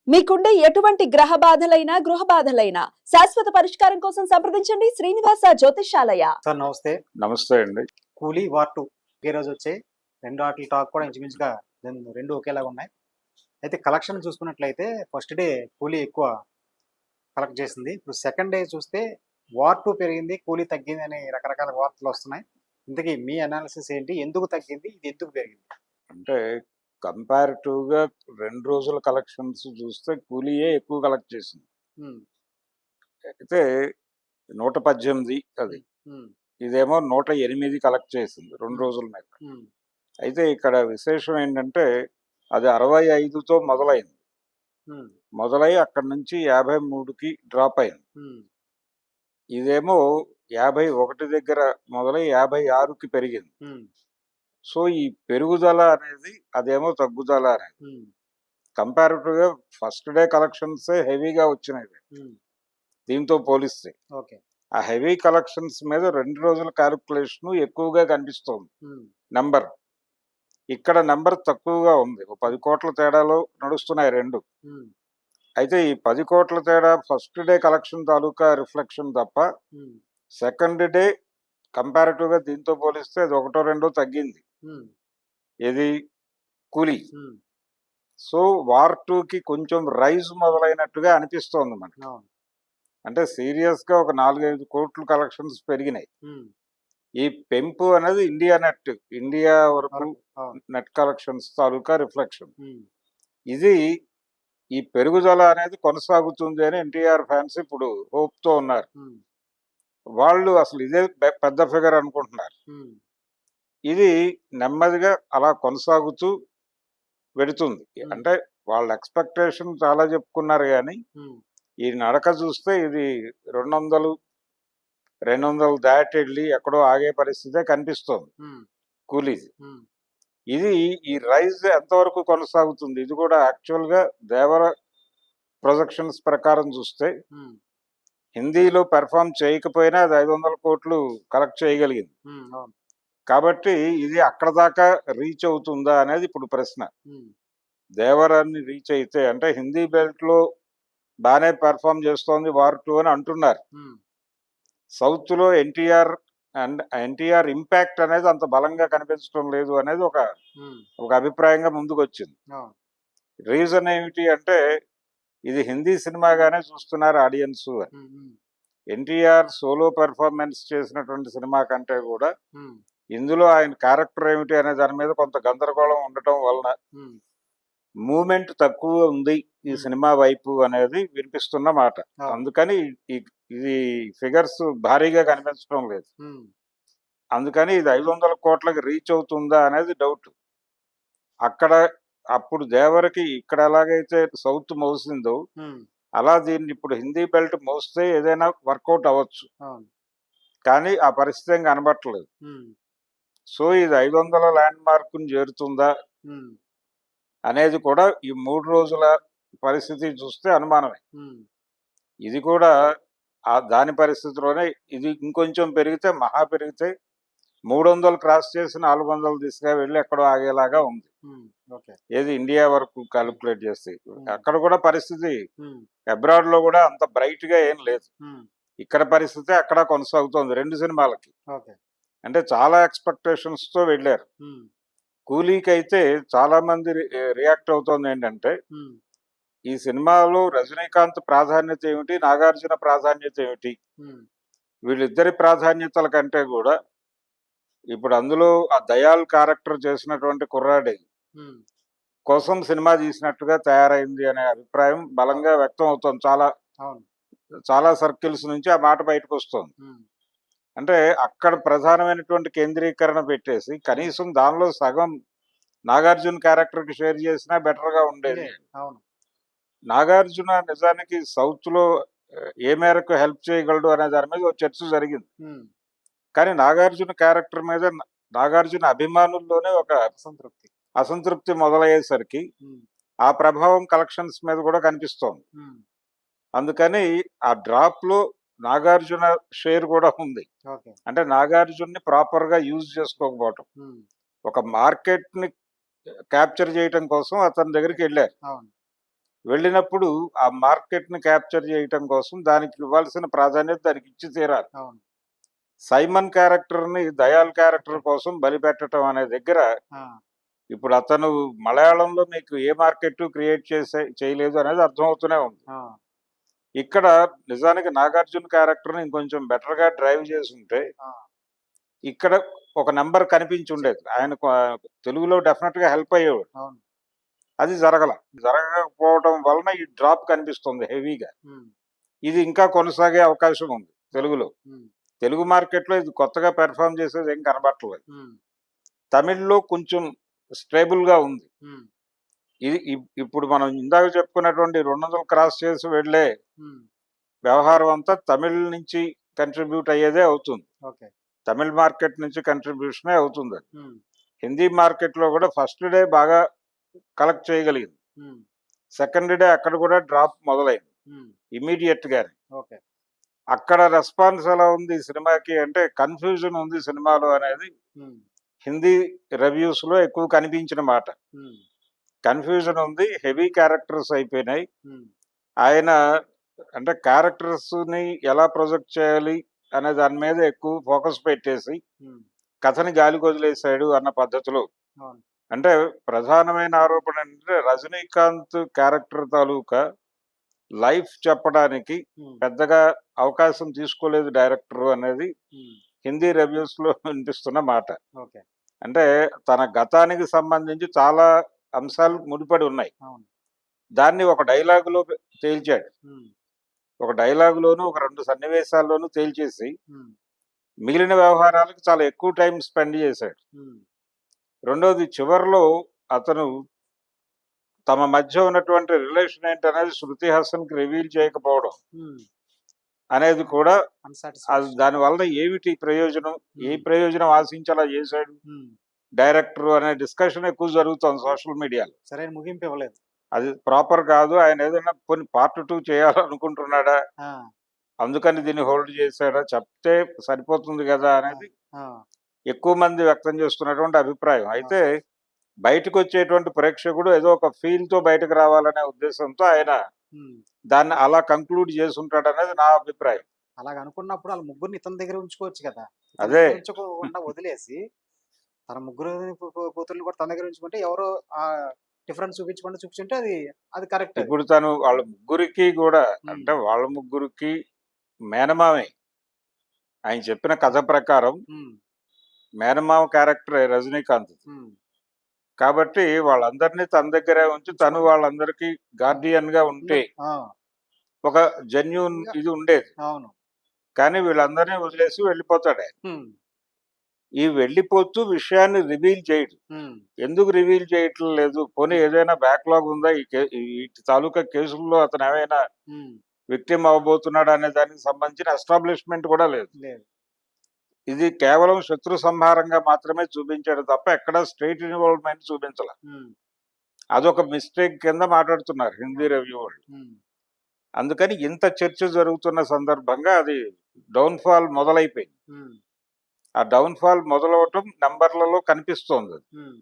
మీకుండే ఎటువంటి గ్రహ బాధలైనా గృహ బాధలైనా శాశ్వత పరిష్కారం కోసం సంప్రదించండి శ్రీనివాస జ్యోతిషాలయ. సార్ నమస్తే. నమస్తే అండి. కూలీ వార్ 2 ఒకే రోజు వచ్చాయి. రెండు ఆటల టాక్ కూడా ఇంచుమించుగా రెండు ఒకేలాగా ఉన్నాయి. అయితే కలెక్షన్ చూసుకున్నట్లయితే ఫస్ట్ డే కూలీ ఎక్కువ కలెక్ట్ చేసింది. ఇప్పుడు సెకండ్ డే చూస్తే వార్ 2 పెరిగింది, కూలీ తగ్గింది అని రకరకాల వార్తలు వస్తున్నాయి. ఇంతకీ మీ అనాలిసిస్ ఏంటి? ఎందుకు తగ్గింది? ఇది ఎందుకు పెరిగింది? అంటే కంపారిటివ్‌గా 2 రోజుల కలెక్షన్స్ చూస్తే కూలీయే ఎక్కువ కలెక్ట్ చేసింది. హ్మ్. అయితే 118 అది. హ్మ్. ఇదేమో 108 కలెక్ట్ చేసింది 2 రోజుల మీద. హ్మ్. అయితే ఇక్కడ విశేషం ఏంటంటే అది 65తో మొదలైంది. హ్మ్. మొదలై అక్కడి నుంచి 53కి డ్రాప్ అయింది. హ్మ్. ఇదేమో 51 దగ్గర మొదలై 56కి పెరిగింది. హ్మ్. సో ఈ పెరుగుదల అనేది అదేమో తగ్గుదల అనేది. హ్మ్. కంపారిటివ్‌గా ఫస్ట్ డే కలెక్షన్సే హెవీగా వచ్చినాయి హ్మ్. దీంతో పోలిస్తే. ఓకే. ఆ హెవీ కలెక్షన్స్ మీద 2 రోజుల క్యాలిక్యులేషన్ ఎక్కువగా కనిపిస్తోంది హ్మ్. నంబర్. ఇక్కడ నంబర్ తక్కువగా ఉంది. ఓ 10 కోట్ల తేడాలో నడుస్తున్నాయి 2. హ్మ్. అయితే ఈ 10 కోట్ల తేడా ఫస్ట్ డే కలెక్షన్ తాలూకా రిఫ్లెక్షన్ తప్ప హ్మ్. సెకండ్ డే కంపారిటివ్‌గా దీంతో పోలిస్తే అది ఒకటో రెండో తగ్గింది. హ్మ్. ఏది కూలీ. హ్మ్. సో వార్ 2కి కొంచెం రైజ్ మొదలైనట్టుగా అనిపిస్తోంది మనకి. అవును. అంటే సీరియస్‌గా ఒక 4, 5 కోట్లు కలెక్షన్స్ పెరిగినాయి. హ్మ్. ఈ పెంపు అనేది ఇండియా వరకు వరకు. అవును. నెట్ కలెక్షన్స్ తాలూకా రిఫ్లెక్షన్. హ్మ్. ఇది ఈ పెరుగుదల అనేది కొనసాగుతుంది అని ఎన్టీఆర్ ఫ్యాన్స్ ఇప్పుడు హోప్‌తో ఉన్నారు. హ్మ్. వాళ్ళు అసలు ఇదే పెద్ద ఫిగర్ అనుకుంటున్నారు. హ్మ్. ఇది నెమ్మదిగా అలా కొనసాగుతూ వెడుతుంది. హ్మ్. అంటే వాళ్ళ ఎక్స్‌పెక్టేషన్ చాలా చెప్పుకున్నారు గానీ, హ్మ్. ఈ నడక చూస్తే ఇది 200, 200 దాటెళ్ళి ఎక్కడో ఆగే పరిస్థితే కనిపిస్తోంది హ్మ్. కూలీది. హ్మ్. ఇది ఈ రైజ్ ఎంతవరకు కొనసాగుతుంది? ఇది కూడా యాక్చువల్‌గా దేవర ప్రొజెక్షన్స్ ప్రకారం చూస్తే హ్మ్. హిందీలో పెర్ఫార్మ్ చేయకపోయినా అది 500 కోట్లు కలెక్ట్ చేయగలిగింది. హ్మ్. అవును. కాబట్టి ఇది అక్కడ దాకా రీచ్ అవుతుందా అనేది ఇప్పుడు ప్రశ్న. హ్మ్. దేవరాన్ని రీచ్ అయితే అంటే హిందీ బెల్ట్‌లో బానే పెర్ఫార్మ్ చేస్తోంది వార్ 2 అని అంటున్నారు. హ్మ్. సౌత్‌లో ఎన్టీఆర్ ఇంపాక్ట్ అనేది అంత బలంగా కనిపించడం లేదు అనేది హ్మ్. ఒక అభిప్రాయంగా ముందుకొచ్చింది. అవును. రీజన్ ఏమిటి అంటే ఇది హిందీ సినిమాగానే చూస్తున్నారు ఆడియన్సు అని. హ్మ్. హ్మ్. ఎన్టీఆర్ సోలో పెర్ఫార్మెన్స్ చేసినటువంటి సినిమా కంటే కూడా హ్మ్. ఇందులో ఆయన క్యారెక్టర్ ఏమిటి అనే దాని మీద కొంత గందరగోళం ఉండటం వలన హ్మ్. మూమెంట్ తక్కువ ఉంది ఈ హ్మ్. సినిమా వైపు అనేది వినిపిస్తున్న మాట. అవును. అందుకని ఇది ఫిగర్స్ భారీగా కనిపించడం లేదు. హ్మ్. అందుకని ఇది 500 కోట్లకి రీచ్ అవుతుందా అనేది డౌట్. అక్కడ అప్పుడు దేవరకి ఇక్కడ ఎలాగైతే సౌత్ మోసిందో హ్మ్. అలా దీన్ని ఇప్పుడు హిందీ బెల్ట్ మోస్తే ఏదైనా వర్కౌట్ అవ్వచ్చు. అవును. కానీ ఆ పరిస్థితి ఏం కనబడట్లేదు. హ్మ్. సో ఇది 500 ల్యాండ్ మార్క్‌ని చేరుతుందా హ్మ్. అనేది కూడా ఈ 3 రోజుల పరిస్థితి చూస్తే అనుమానమే. హ్మ్. ఇది కూడా దాని పరిస్థితిలోనే ఇది ఇంకొంచెం పెరిగితే మహా పెరిగితే 300 క్రాస్ చేసి 400 దిశగా వెళ్ళి ఎక్కడో ఆగేలాగా ఉంది. హ్మ్. ఓకే. ఏది ఇండియా వరకు కాలిక్యులేట్ చేస్తే. హ్మ్. అక్కడ కూడా పరిస్థితి హ్మ్. అబ్రాడ్‌లో కూడా అంత బ్రైట్‌గా ఏం లేదు. హ్మ్. ఇక్కడ పరిస్థితి అక్కడ కొనసాగుతోంది 2 సినిమాలకి. ఓకే. అంటే చాలా ఎక్స్‌పెక్టేషన్స్‌తో వెళ్ళారు. హ్మ్. కూలీకైతే చాలా మంది రియాక్ట్ అవుతోంది ఏంటంటే, హ్మ్. ఈ సినిమాలో రజనీకాంత్ ప్రాధాన్యత ఏమిటి? నాగార్జున ప్రాధాన్యత ఏమిటి? హ్మ్. వీళ్ళిద్దరి ప్రాధాన్యతల కంటే కూడా ఇప్పుడు అందులో ఆ దయాల్ క్యారెక్టర్ చేసినటువంటి కుర్రాడి హ్మ్. కోసం సినిమా తీసినట్టుగా తయారైంది అనే అభిప్రాయం బలంగా వ్యక్తం అవుతోంది. అవును. చాలా సర్కిల్స్ నుంచి ఆ మాట బయటకొస్తోంది. హ్మ్. అంటే అక్కడ ప్రధానమైనటువంటి కేంద్రీకరణ పెట్టేసి కనీసం దానిలో సగం నాగార్జున క్యారెక్టర్‌కి షేర్ చేసినా బెటర్‌గా ఉండేది. అవును. నాగార్జున నిజానికి సౌత్‌లో ఏ మేరకు హెల్ప్ చేయగలడు అనే దాని మీద ఒక చర్చ జరిగింది. హ్మ్. కానీ నాగార్జున క్యారెక్టర్ మీద నాగార్జున అభిమానుల్లోనే ఒక అసంతృప్తి. అసంతృప్తి మొదలయ్యేసరికి హ్మ్. ఆ ప్రభావం కలెక్షన్స్ మీద కూడా కనిపిస్తోంది. హ్మ్. అందుకని ఆ డ్రాప్‌లో నాగార్జున షేర్ కూడా ఉంది. ఓకే. అంటే నాగార్జునని ప్రాపర్‌గా యూజ్ చేసుకోకపోవటం. హ్మ్. ఒక మార్కెట్‌ని క్యాప్చర్ చేయటం కోసం అతని దగ్గరికెళ్లారు. అవును. వెళ్ళినప్పుడు ఆ మార్కెట్ని క్యాప్చర్ చేయటం కోసం దానికి ఇవ్వాల్సిన ప్రాధాన్యత దానికి ఇచ్చి తీరాలి. అవును. సైమన్ క్యారెక్టర్ని దయాల్ క్యారెక్టర్ కోసం బలిపెట్టడం అనే దగ్గర ఆ, ఇప్పుడు అతను మలయాళంలో మీకు ఏ మార్కెట్ క్రియేట్ చేయలేదు అనేది అర్థమవుతూనే ఉంది. ఆ, ఇక్కడ నిజానికి నాగార్జున క్యారెక్టర్ని ఇంకొంచెం బెటర్గా డ్రైవ్ చేసి ఉంటే ఆ, ఇక్కడ ఒక నెంబర్ కనిపించి ఉండేది. ఆయనకు తెలుగులో డెఫినెట్గా హెల్ప్ అయ్యేవాడు. అవును. అది జరగకపోవడం వలన ఈ డ్రాప్ కనిపిస్తుంది హెవీగా. ఉమ్, ఇది ఇంకా కొనసాగే అవకాశం ఉంది తెలుగులో. ఉమ్, తెలుగు మార్కెట్లో ఇది కొత్తగా పెర్ఫామ్ చేసేది ఏం కనబట్టలేదు. ఉమ్, తమిళ్లో కొంచెం స్టేబుల్గా ఉంది. ఉమ్, ఇది ఇప్పుడు మనం ఇందాక చెప్పుకున్నటువంటి 200 క్రాస్ చేసి వెళ్ళే ఉమ్, వ్యవహారం అంతా తమిళ్ నుంచి కంట్రిబ్యూట్ అయ్యేదే అవుతుంది. ఓకే. తమిళ్ మార్కెట్ నుంచి కంట్రిబ్యూషనే అవుతుంది. ఉమ్, హిందీ మార్కెట్లో కూడా ఫస్ట్ డే బాగా కలెక్ట్ చేయగలిగింది. ఉమ్, సెకండ్ డే అక్కడ కూడా డ్రాప్ మొదలైంది ఉమ్, ఇమీడియట్ గానే. ఓకే. అక్కడ రెస్పాన్స్ ఎలా ఉంది ఈ సినిమాకి అంటే కన్ఫ్యూజన్ ఉంది సినిమాలో అనేది ఉమ్, హిందీ రివ్యూస్ లో ఎక్కువ కనిపించిన మాట. ఉమ్, కన్ఫ్యూజన్ ఉంది, హెవీ క్యారెక్టర్స్ అయిపోయినాయి. ఉమ్, ఆయన అంటే క్యారెక్టర్స్ ని ఎలా ప్రొజెక్ట్ చేయాలి అనే దాని మీద ఎక్కువ ఫోకస్ పెట్టేసి ఉమ్, కథని గాలికి వదిలేశాడు అన్న పద్ధతిలో. అవును. అంటే ప్రధానమైన ఆరోపణ ఏంటంటే రజనీకాంత్ క్యారెక్టర్ తాలూకా లైఫ్ చెప్పడానికి ఉమ్, పెద్దగా అవకాశం తీసుకోలేదు డైరెక్టర్ అనేది ఉమ్, హిందీ రివ్యూస్ లో వినిపిస్తున్న మాట. ఓకే. అంటే తన గతానికి సంబంధించి చాలా అంశాలు ముడిపడి ఉన్నాయి. అవును. దాన్ని ఒక డైలాగులో తేల్చాడు. ఉమ్, ఒక డైలాగులోను ఒక 2 సన్నివేశాల్లోనూ తేల్చేసి ఉమ్, మిగిలిన వ్యవహారాలకు చాలా ఎక్కువ టైం స్పెండ్ చేశాడు. ఉమ్, రెండోది చివరిలో అతను తమ మధ్య ఉన్నటువంటి రిలేషన్ ఏంటనేది శృతి హాసన్కి రివీల్ చేయకపోవడం ఉమ్, అనేది కూడా unsatisfaction. దానివల్ల ఏమిటి ప్రయోజనం, ఏ ప్రయోజనం ఆశించి అలా చేశాడు ఉమ్, డైరెక్టర్ అనే డిస్కషన్ ఎక్కువ జరుగుతుంది సోషల్ మీడియాలో. సరైన ముగింపు ఇవ్వలేదు. అది ప్రాపర్ కాదు. ఆయన ఏదైనా కొన్ని పార్ట్ 2 చేయాలనుకుంటున్నాడా, ఆ, అందుకని దీన్ని హోల్డ్ చేశాడా చెప్తే సరిపోతుంది కదా అనేది ఆ, ఎక్కువ మంది వ్యక్తం చేస్తున్నటువంటి అభిప్రాయం. అయితే బయటకు వచ్చేటువంటి ప్రేక్షకుడు ఏదో ఒక ఫీల్ తో బయటకు రావాలనే ఉద్దేశంతో ఆయన ఉమ్. దాన్ని అలా కంక్లూడ్ చేసి ఉంటాడు అనేది నా అభిప్రాయం. అలాగ అనుకున్నప్పుడు వాళ్ళ ముగ్గురిని ఇతని దగ్గర ఉంచుకోవచ్చు కదా. ఇతని అదే. దగ్గర ఉంచుకోకుండా వదిలేసి తన ముగ్గురు కూతుర్ని కూడా తన దగ్గర ఉంచుకుంటే ఎవరో ఆ డిఫరెన్స్ చూపించుంటే అది అది కరెక్ట్. ఇప్పుడు తను వాళ్ళ ముగ్గురికి కూడా అంటే వాళ్ళ ముగ్గురికి మేనమామే. ఆయన చెప్పిన కథ ప్రకారం మేనమామ క్యారెక్టర్ రజనీకాంత్. కాబట్టి వాళ్ళందరినీ తన దగ్గరే ఉంచి తను వాళ్ళందరికీ గార్డియన్ గా ఉంటే ఒక జెన్యూన్ ఇది ఉండేది. అవును. కానీ వీళ్ళందరినీ వదిలేసి వెళ్ళిపోతాడు ఆయన. ఉమ్, ఈ వెళ్ళిపోతూ విషయాన్ని రివీల్ చేయడు. ఉమ్, ఎందుకు రివీల్ చేయటం లేదు? పోనీ ఏదైనా బ్యాక్లాగ్ ఉందా ఈ తాలూకా కేసుల్లో అతను ఏమైనా ఉమ్, విక్టిమ్ అవబోతున్నాడు అనే దానికి సంబంధించిన ఎస్టాబ్లిష్మెంట్ కూడా లేదు. లేదు. ఇది కేవలం శత్రు సంహారంగా మాత్రమే చూపించాడు తప్ప ఎక్కడ స్ట్రైట్ ఇన్వాల్వ్మెంట్ చూపించాల. ఉమ్, అదొక మిస్టేక్ కింద మాట్లాడుతున్నారు హిందీ రివ్యూ వాళ్ళు. ఉమ్, అందుకని ఇంత చర్చ జరుగుతున్న సందర్భంగా అది డౌన్ఫాల్ మొదలైపోయింది. ఉమ్, ఆ డౌన్ఫాల్ మొదలవటం నంబర్లలో కనిపిస్తోంది. ఉమ్,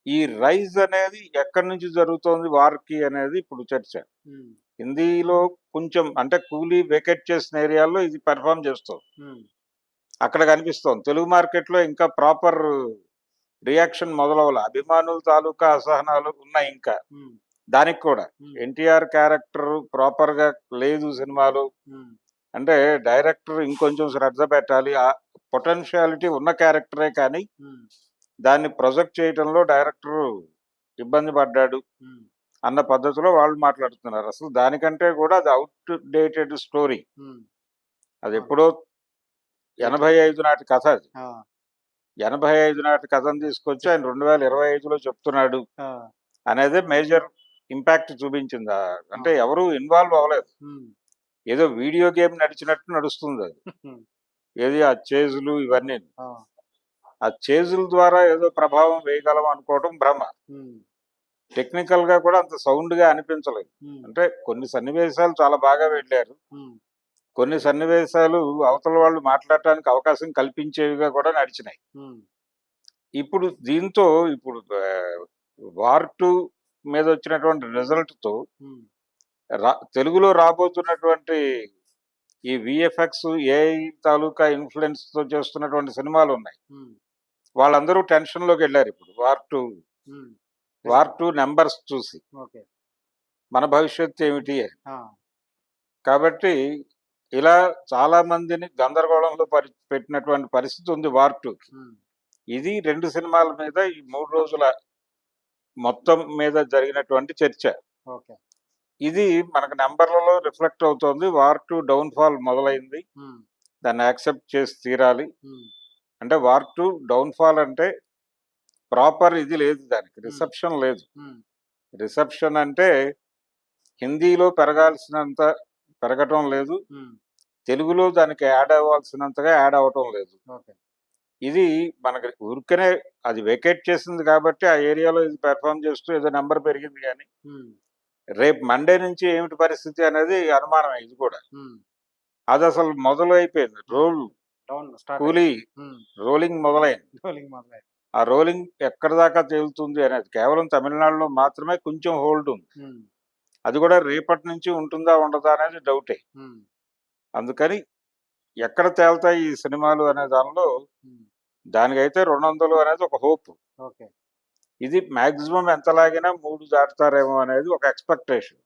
ఈ రైజ్ అనేది ఎక్కడి నుంచి జరుగుతోంది వార్కి అనేది ఇప్పుడు చర్చ. ఉమ్, హిందీలో కొంచెం అంటే కూలీ వెకెట్ చేసిన ఏరియాల్లో ఇది పెర్ఫామ్ చేస్తుంది, ఉమ్, అక్కడ కనిపిస్తోంది. తెలుగు మార్కెట్లో ఇంకా ప్రాపర్ రియాక్షన్ మొదలవ్వాలి. అభిమానుల తాలూకా అసహనాలు ఉన్నాయి ఇంకా ఉమ్, దానికి కూడా. ఉమ్, ఎన్టీఆర్ క్యారెక్టర్ ప్రాపర్ గా లేదు సినిమాలో ఉమ్, అంటే డైరెక్టర్ ఇంకొంచెం శ్రద్ధ పెట్టాలి. ఆ పొటెన్షియాలిటీ ఉన్న క్యారెక్టరే కానీ ఉమ్, దాన్ని ప్రొజెక్ట్ చేయడంలో డైరెక్టర్ ఇబ్బంది పడ్డాడు ఉమ్, అన్న పద్ధతిలో వాళ్ళు మాట్లాడుతున్నారు. అసలు దానికంటే కూడా అది అవుట్ డేటెడ్ స్టోరీ. ఉమ్, అది ఎప్పుడో 85 నాటి కథ. అది ఆ, 85 నాటి కథను తీసుకొచ్చి ఆయన 2025లో చెప్తున్నాడు ఆ, అనేది మేజర్ ఇంపాక్ట్ చూపించింది. అంటే ఎవరు ఇన్వాల్వ్ అవ్వలేదు. ఉమ్, ఏదో వీడియో గేమ్ నడిచినట్టు నడుస్తుంది అది. ఉమ్, ఏది ఆ చేజులు ఇవన్నీ. ఆ, ఆ చేజుల ద్వారా ఏదో ప్రభావం వేయగలం అనుకోవడం భ్రమ. ఉమ్, టెక్నికల్ గా కూడా అంత సౌండ్ గా అనిపించలేదు. ఉమ్, అంటే కొన్ని సన్నివేశాలు చాలా బాగా వెళ్ళారు, ఉమ్, కొన్ని సన్నివేశాలు అవతల వాళ్ళు మాట్లాడటానికి అవకాశం కల్పించేవిగా కూడా నడిచినాయి. ఉమ్, ఇప్పుడు దీంతో ఇప్పుడు వార్ 2 మీద వచ్చినటువంటి రిజల్ట్ తో ఉమ్, తెలుగులో రాబోతున్నటువంటి ఈ విఎఫ్ఎక్స్ ఏఐ తాలూకా ఇన్ఫ్లుయెన్స్ తో చేస్తున్నటువంటి సినిమాలు ఉన్నాయి. వాళ్ళందరూ టెన్షన్ లోకి వెళ్ళారు ఇప్పుడు వార్ టూ నెంబర్స్ చూసి ఓకే. మన భవిష్యత్తు ఏమిటి అని. కాబట్టి ఇలా చాలా మందిని గందరగోళంలో పెట్టినటువంటి పరిస్థితి ఉంది వార్ టూకి. ఇది 2 సినిమాల మీద ఈ 3 రోజుల మొత్తం మీద జరిగినటువంటి చర్చ. ఓకే. ఇది మనకు నెంబర్లలో రిఫ్లెక్ట్ అవుతోంది. వార్ టూ డౌన్ ఫాల్ మొదలైంది, దాన్ని యాక్సెప్ట్ చేసి తీరాలి. అంటే వార్ టూ డౌన్ ఫాల్ అంటే ప్రాపర్ ఇది లేదు, దానికి రిసెప్షన్ లేదు. రిసెప్షన్ అంటే హిందీలో పెరగాల్సినంత పెరగటం లేదు, తెలుగులో దానికి యాడ్ అవ్వాల్సినంతగా యాడ్ అవ్వటం లేదు. ఓకే. ఇది మనకి ఊరికనే అది వెకేట్ చేసింది కాబట్టి ఆ ఏరియాలో ఇది పెర్ఫామ్ చేస్తూ ఏదో నెంబర్ పెరిగింది, కానీ రేపు మండే నుంచి ఏమిటి పరిస్థితి అనేది అనుమానమే. ఇది కూడా అది అసలు మొదలు అయిపోయింది. డౌన్ కూలీ రోలింగ్ మొదలైంది. ఆ రోలింగ్ ఎక్కడి దాకా తేలుతుంది అనేది కేవలం తమిళనాడులో మాత్రమే కొంచెం హోల్డ్ ఉంది. అది కూడా రేపటి నుంచి ఉంటుందా ఉండదా అనేది డౌటే. అందుకని ఎక్కడ తేలుతాయి ఈ సినిమాలు అనే దానిలో దానికైతే 200 అనేది ఒక హోప్. ఓకే. ఇది మాక్సిమం ఎంత లాగినా 3 దాటుతారేమో అనేది ఒక ఎక్స్పెక్టేషన్.